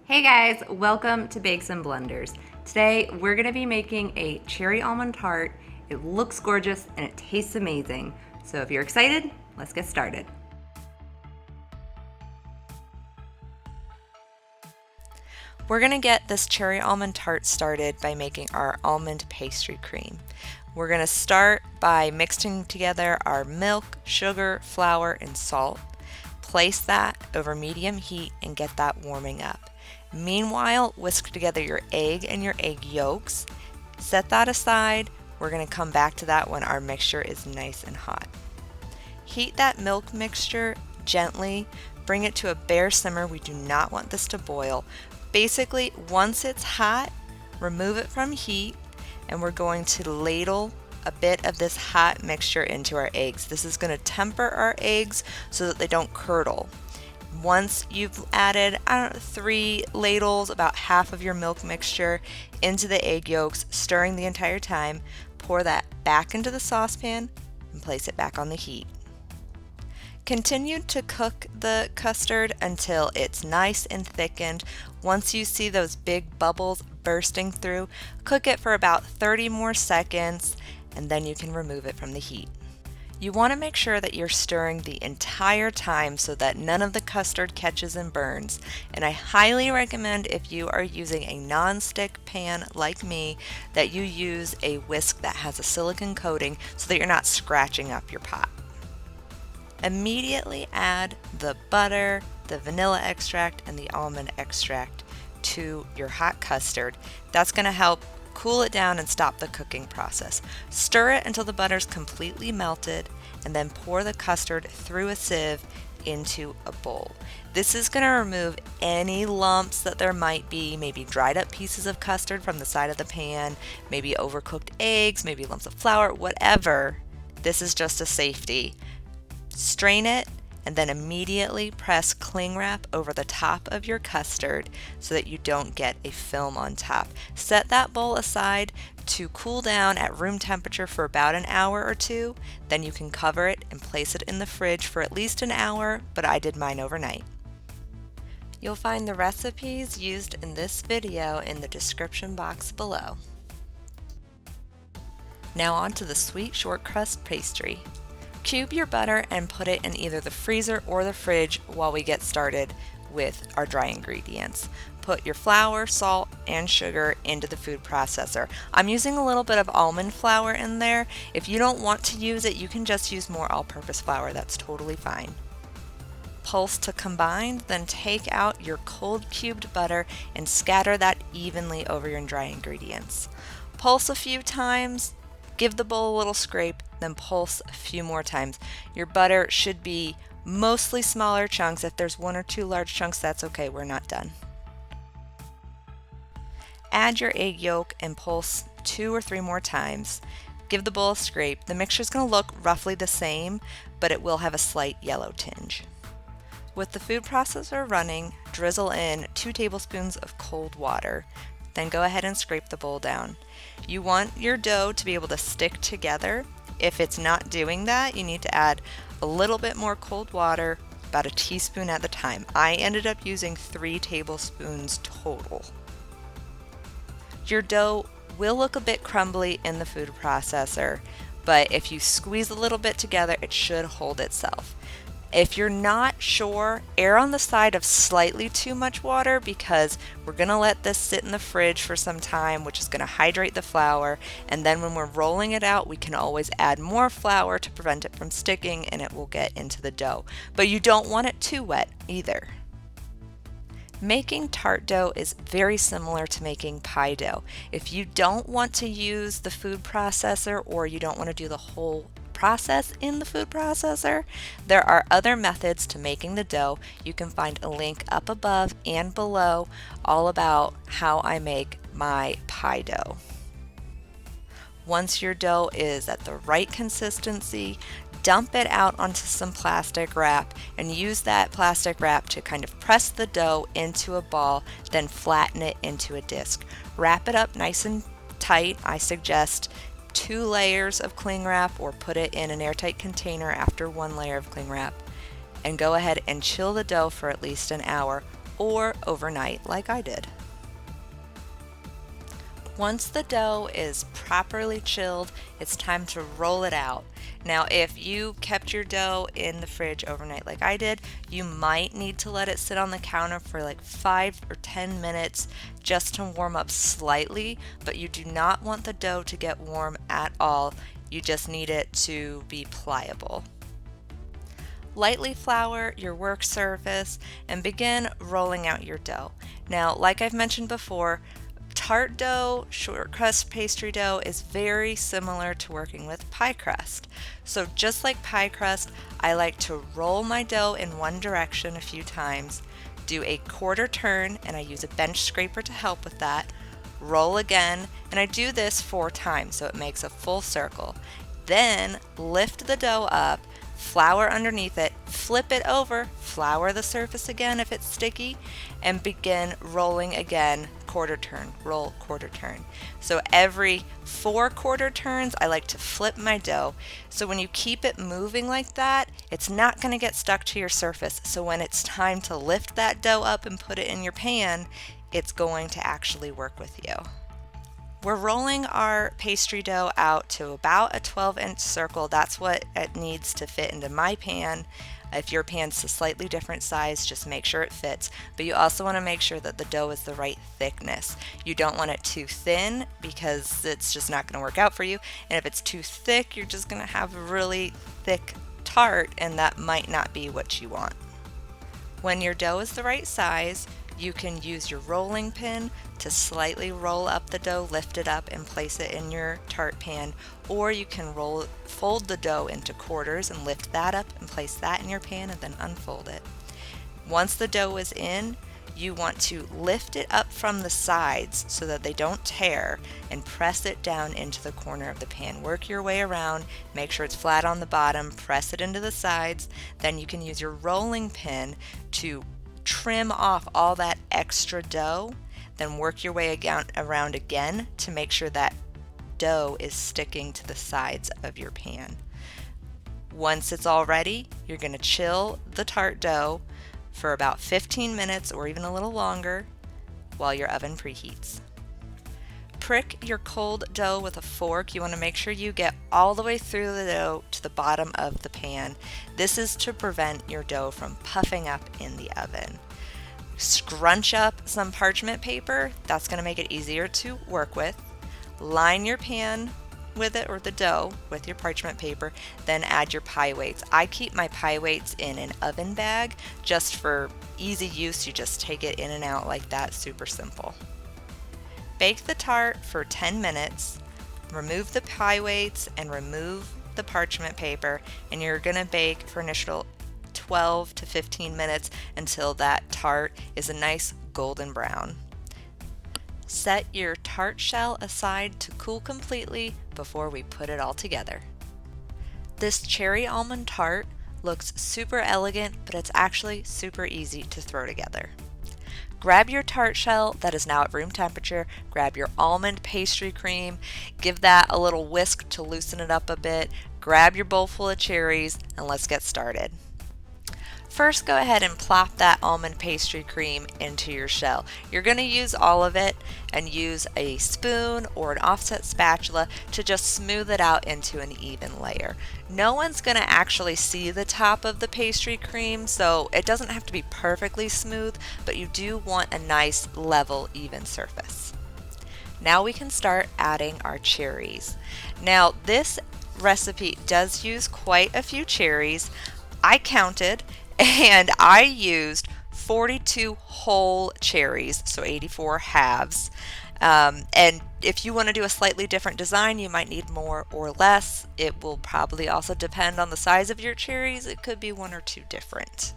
Hey guys, welcome to Bakes and Blenders. Today we're going to be making a cherry almond tart. It looks gorgeous and it tastes amazing. So if you're excited, let's get started. We're going to get this cherry almond tart started by making our almond pastry cream. We're going to start by mixing together our milk, sugar, flour, and salt. Place that over medium heat and get that warming up. Meanwhile, whisk together your egg and your egg yolks. Set that aside. We're going to come back to that when our mixture is nice and hot. Heat that milk mixture gently. Bring it to a bare simmer. We do not want this to boil. Basically, once it's hot, remove it from heat, and we're going to ladle a bit of this hot mixture into our eggs. This is going to temper our eggs so that they don't curdle. Once you've added 3 ladles, about half of your milk mixture, into the egg yolks, stirring the entire time, pour that back into the saucepan and place it back on the heat. Continue to cook the custard until it's nice and thickened. Once you see those big bubbles bursting through, cook it for about 30 more seconds and then you can remove it from the heat. You want to make sure that you're stirring the entire time so that none of the custard catches and burns. And I highly recommend, if you are using a non-stick pan like me, that you use a whisk that has a silicone coating so that you're not scratching up your pot. Immediately add the butter, the vanilla extract, and the almond extract to your hot custard. That's going to help cool it down and stop the cooking process. Stir it until the butter's completely melted, and then pour the custard through a sieve into a bowl. This is going to remove any lumps that there might be, maybe dried up pieces of custard from the side of the pan, maybe overcooked eggs, maybe lumps of flour, whatever. This is just a safety. Strain it and then immediately press cling wrap over the top of your custard so that you don't get a film on top. Set that bowl aside to cool down at room temperature for about an hour or two. Then you can cover it and place it in the fridge for at least an hour, but I did mine overnight. You'll find the recipes used in this video in the description box below. Now on to the sweet shortcrust pastry. Cube your butter and put it in either the freezer or the fridge while we get started with our dry ingredients. Put your flour, salt, and sugar into the food processor. I'm using a little bit of almond flour in there. If you don't want to use it, you can just use more all-purpose flour. That's totally fine. Pulse to combine, then take out your cold cubed butter and scatter that evenly over your dry ingredients. Pulse a few times. Give the bowl a little scrape, then pulse a few more times. Your butter should be mostly smaller chunks. If there's 1 or 2 large chunks, that's okay, we're not done. Add your egg yolk and pulse 2 or 3 more times. Give the bowl a scrape. The mixture is going to look roughly the same, but it will have a slight yellow tinge. With the food processor running, drizzle in 2 tablespoons of cold water. Then go ahead and scrape the bowl down. You want your dough to be able to stick together. If it's not doing that, you need to add a little bit more cold water, about a teaspoon at a time. I ended up using 3 tablespoons total. Your dough will look a bit crumbly in the food processor, but if you squeeze a little bit together, it should hold itself. If you're not sure, err on the side of slightly too much water because we're going to let this sit in the fridge for some time, which is going to hydrate the flour, and then when we're rolling it out, we can always add more flour to prevent it from sticking and it will get into the dough. But you don't want it too wet either. Making tart dough is very similar to making pie dough. If you don't want to use the food processor or you don't want to do the whole process in the food processor, there are other methods to making the dough. You can find a link up above and below all about how I make my pie dough. Once your dough is at the right consistency, dump it out onto some plastic wrap and use that plastic wrap to kind of press the dough into a ball, then flatten it into a disc. Wrap it up nice and tight. I suggest 2 layers of cling wrap or put it in an airtight container after 1 layer of cling wrap, and go ahead and chill the dough for at least an hour or overnight like I did. Once the dough is properly chilled, it's time to roll it out. Now, if you kept your dough in the fridge overnight like I did, you might need to let it sit on the counter for like 5 or 10 minutes just to warm up slightly, but you do not want the dough to get warm at all. You just need it to be pliable. Lightly flour your work surface and begin rolling out your dough. Now, like I've mentioned before, tart dough, shortcrust pastry dough is very similar to working with pie crust. So just like pie crust, I like to roll my dough in one direction a few times, do a quarter turn, and I use a bench scraper to help with that, roll again, and I do this 4 times so it makes a full circle. Then lift the dough up, flour underneath it, flip it over, flour the surface again if it's sticky, and begin rolling again, quarter turn, roll, quarter turn. So every 4 quarter turns, I like to flip my dough. So when you keep it moving like that, it's not going to get stuck to your surface. So when it's time to lift that dough up and put it in your pan, it's going to actually work with you. We're rolling our pastry dough out to about a 12-inch circle. That's what it needs to fit into my pan. If your pan's a slightly different size, just make sure it fits. But you also want to make sure that the dough is the right thickness. You don't want it too thin because it's just not going to work out for you. And if it's too thick, you're just going to have a really thick tart, and that might not be what you want. When your dough is the right size, you can use your rolling pin to slightly roll up the dough, lift it up, and place it in your tart pan, or you can fold the dough into quarters and lift that up and place that in your pan and then unfold it. Once the dough is in, you want to lift it up from the sides so that they don't tear and press it down into the corner of the pan. Work your way around, make sure it's flat on the bottom, press it into the sides. Then you can use your rolling pin to trim off all that extra dough, then work your way around again to make sure that dough is sticking to the sides of your pan. Once it's all ready, you're going to chill the tart dough for about 15 minutes or even a little longer while your oven preheats. Prick your cold dough with a fork. You want to make sure you get all the way through the dough to the bottom of the pan. This is to prevent your dough from puffing up in the oven. Scrunch up some parchment paper. That's going to make it easier to work with. Line your pan with it, or the dough with your parchment paper, then add your pie weights. I keep my pie weights in an oven bag just for easy use. You just take it in and out like that, super simple. Bake the tart for 10 minutes, remove the pie weights and remove the parchment paper, and you're going to bake for an initial 12 to 15 minutes until that tart is a nice golden brown. Set your tart shell aside to cool completely before we put it all together. This cherry almond tart looks super elegant, but it's actually super easy to throw together. Grab your tart shell that is now at room temperature, grab your almond pastry cream, give that a little whisk to loosen it up a bit, grab your bowl full of cherries, and let's get started. First, go ahead and plop that almond pastry cream into your shell. You're going to use all of it and use a spoon or an offset spatula to just smooth it out into an even layer. No one's going to actually see the top of the pastry cream, so it doesn't have to be perfectly smooth, but you do want a nice, level, even surface. Now we can start adding our cherries. Now, this recipe does use quite a few cherries. I counted, and I used 42 whole cherries, so 84 halves. And if you want to do a slightly different design, you might need more or less. It will probably also depend on the size of your cherries. It could be 1 or 2 different.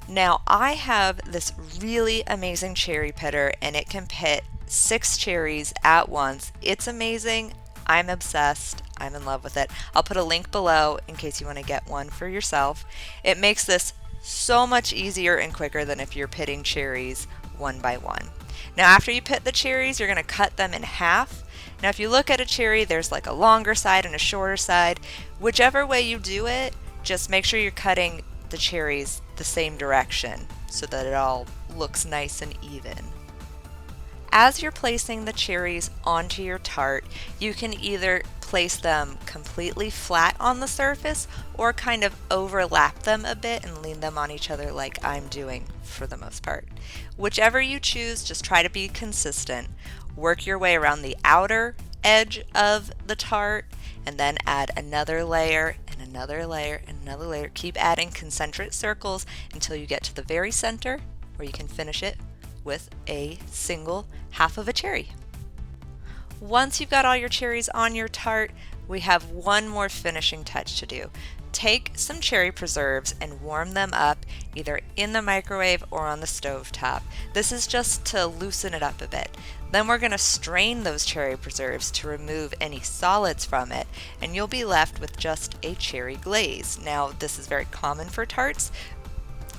Now, I have this really amazing cherry pitter, and it can pit 6 cherries at once. It's amazing. I'm obsessed. I'm in love with it. I'll put a link below in case you want to get one for yourself. It makes this so much easier and quicker than if you're pitting cherries one by one. Now, after you pit the cherries, you're going to cut them in half. Now, if you look at a cherry, there's like a longer side and a shorter side. Whichever way you do it, just make sure you're cutting the cherries the same direction so that it all looks nice and even. As you're placing the cherries onto your tart, you can either place them completely flat on the surface or kind of overlap them a bit and lean them on each other like I'm doing for the most part. Whichever you choose, just try to be consistent. Work your way around the outer edge of the tart and then add another layer and another layer and another layer. Keep adding concentric circles until you get to the very center where you can finish it with a single half of a cherry. Once you've got all your cherries on your tart, we have one more finishing touch to do. Take some cherry preserves and warm them up either in the microwave or on the stove top. This is just to loosen it up a bit. Then we're going to strain those cherry preserves to remove any solids from it, and you'll be left with just a cherry glaze. Now, this is very common for tarts.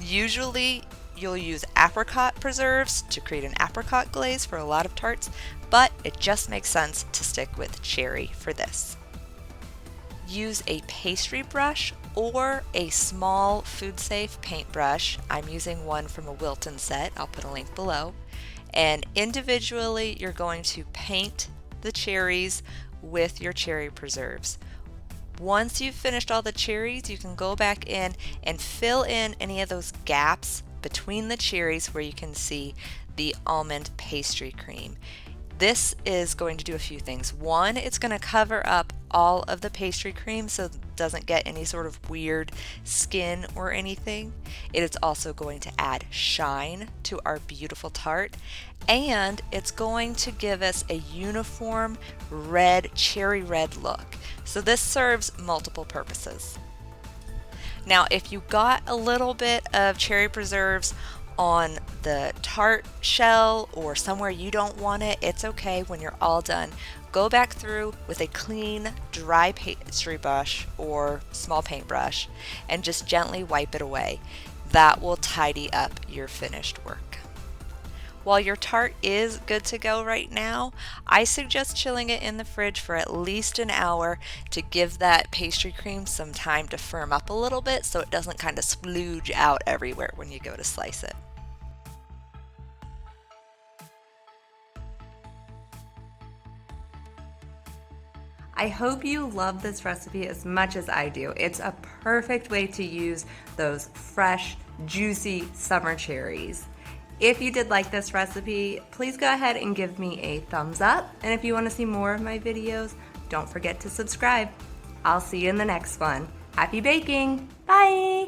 Usually you'll use apricot preserves to create an apricot glaze for a lot of tarts, but it just makes sense to stick with cherry for this. Use a pastry brush or a small food-safe paintbrush. I'm using one from a Wilton set. I'll put a link below. And individually, you're going to paint the cherries with your cherry preserves. Once you've finished all the cherries, you can go back in and fill in any of those gaps between the cherries where you can see the almond pastry cream. This is going to do a few things. One, it's going to cover up all of the pastry cream so it doesn't get any sort of weird skin or anything. It is also going to add shine to our beautiful tart, and it's going to give us a uniform red, cherry red look. So this serves multiple purposes. Now, if you got a little bit of cherry preserves on the tart shell or somewhere you don't want it, it's okay. When you're all done, go back through with a clean, dry pastry brush or small paintbrush and just gently wipe it away. That will tidy up your finished work. While your tart is good to go right now, I suggest chilling it in the fridge for at least an hour to give that pastry cream some time to firm up a little bit so it doesn't kind of splooge out everywhere when you go to slice it. I hope you love this recipe as much as I do. It's a perfect way to use those fresh, juicy summer cherries. If you did like this recipe, please go ahead and give me a thumbs up. And if you want to see more of my videos, don't forget to subscribe. I'll see you in the next one. Happy baking! Bye!